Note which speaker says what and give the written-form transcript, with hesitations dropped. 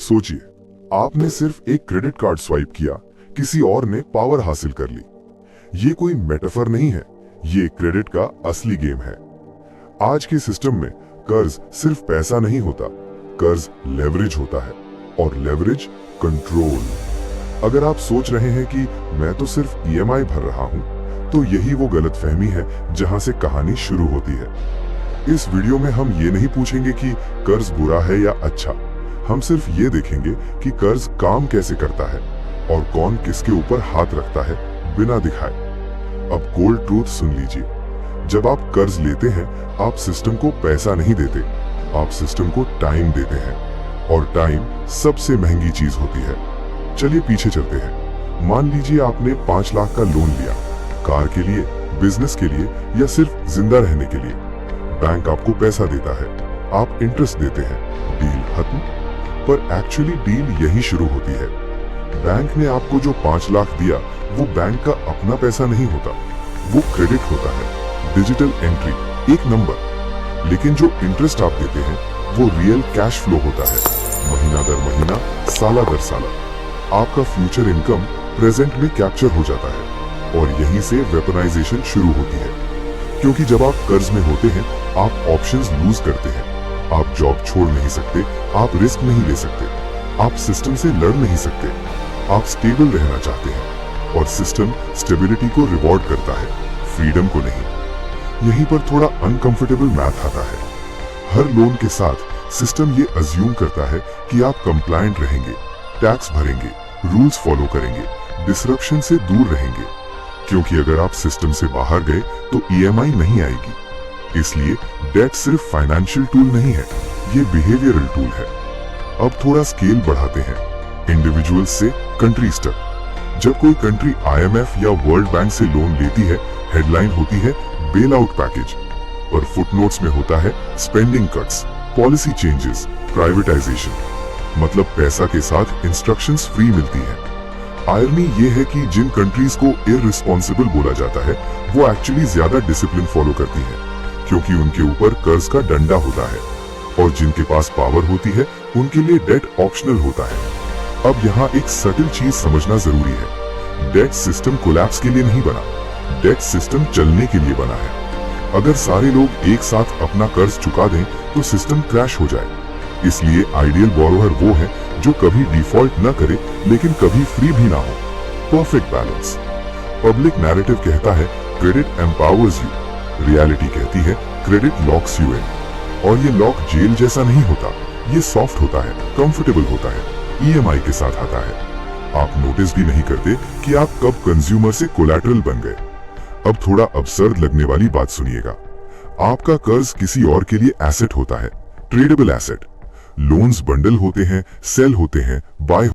Speaker 1: सोचिए, आपने सिर्फ एक क्रेडिट कार्ड स्वाइप किया, किसी और ने पावर हासिल कर ली। ये कोई मेटाफर नहीं है, ये क्रेडिट का असली गेम है। आज के सिस्टम में कर्ज सिर्फ पैसा नहीं होता, कर्ज लेवरेज होता है, और लेवरेज कंट्रोल। अगर आप सोच रहे हैं कि मैं तो सिर्फ ईएमआई भर रहा हूं, तो यही वो गलतफहमी है जहां से कहानी शुरू होती है। इस वीडियो में हम ये नहीं पूछेंगे कि कर्ज बुरा है या अच्छा, हम सिर्फ ये देखेंगे कि कर्ज काम कैसे करता है और कौन किसके ऊपर हाथ रखता है बिना दिखाए। अब कोल्ड ट्रूथ सुन लीजिए, जब आप कर्ज लेते हैं, आप सिस्टम को पैसा नहीं देते, आप सिस्टम को टाइम देते हैं, और टाइम सबसे महंगी चीज होती है। चलिए पीछे चलते हैं। मान लीजिए आपने 5 लाख का लोन लिया, कार के लिए, बिजनेस के लिए, या सिर्फ जिंदा रहने के लिए। बैंक आपको पैसा देता है, आप इंटरेस्ट देते हैं, डील खत्म। पर एक्चुअली डील यही शुरू होती है। बैंक ने आपको जो 5 लाख दिया, वो बैंक का अपना पैसा नहीं होता, वो क्रेडिट होता है, डिजिटल एंट्री, एक नंबर। लेकिन जो इंटरेस्ट आप देते हैं, वो रियल कैश फ्लो होता है, महीना दर महीना, साला दर साला। आपका फ्यूचर इनकम प्रेजेंट में कैप्चर हो जाता है, और यहीं से वेपनाइजेशन शुरू होती है। क्योंकि जब आप कर्ज में होते हैं, आप ऑप्शंस लूज करते हैं। आप जॉब छोड़ नहीं सकते, आप रिस्क नहीं ले सकते, आप सिस्टम से लड़ नहीं सकते, आप स्टेबल रहना चाहते हैं, और सिस्टम स्टेबिलिटी को रिवॉर्ड करता है, फ्रीडम को नहीं। यहीं पर थोड़ा अनकंफर्टेबल मैथ आता है। हर लोन के साथ सिस्टम ये अज्यूम करता है कि आप कंप्लायंट रहेंगे, टैक्स भरेंगे, रूल्स फॉलो करेंगे, डिसरप्शन से दूर रहेंगे। क्योंकि अगर आप सिस्टम से बाहर गए तो ईएमआई नहीं आएगी। इसलिए डेट सिर्फ फाइनेंशियल टूल नहीं है, ये बिहेवियरल टूल है। अब थोड़ा स्केल बढ़ाते हैं, इंडिविजुअल्स से कंट्रीज तक। जब कोई कंट्री आईएमएफ या वर्ल्ड बैंक से लोन लेती है, हेडलाइन होती है बेल आउट पैकेज, और फुटनोट्स में होता है spending cuts, policy changes, privatisation. मतलब पैसा के साथ इंस्ट्रक्शंस फ्री मिलती हैं। आयरनी ये है कि जिन कंट्रीज को इररिस्पॉन्सिबल बोला जाता है, वो एक्चुअली ज्यादा डिसिप्लिन फॉलो करती हैं, क्योंकि उनके ऊपर कर्ज का डंडा होता है, और जिनके पास पावर होती है, उनके लिए डेट ऑप्शनल होता है। अब यहाँ एक सटल चीज समझना जरूरी है, डेट सिस्टम कोलैप्स के लिए नहीं बना, डेट सिस्टम चलने के लिए बना है। अगर सारे लोग एक साथ अपना कर्ज चुका दें, तो सिस्टम क्रैश हो जाए। इसलिए आइडियल बोरोवर वो है जो कभी डिफॉल्ट न करे, लेकिन कभी फ्री भी ना हो। Perfect balance. पब्लिक नैरेटिव कहता है क्रेडिट एम्पावर्स यू, रियलिटी कहती है क्रेडिट लॉक्स यू इन। और ये लॉक जेल जैसा नहीं होता, ये सॉफ्ट होता है, कंफर्टेबल होता है, ईएमआई के साथ आता है। आप नोटिस भी नहीं करते कि आप कब कंज्यूमर से कोलैटरल बन गए। अब थोड़ा अब्सर्ड लगने वाली बात सुनिएगा। आपका कर्ज किसी और के लिए एसेट होता है, ट्रेडेबल एसेट। लोन्स बंडल होते हैं, सेल होते हैं, बाय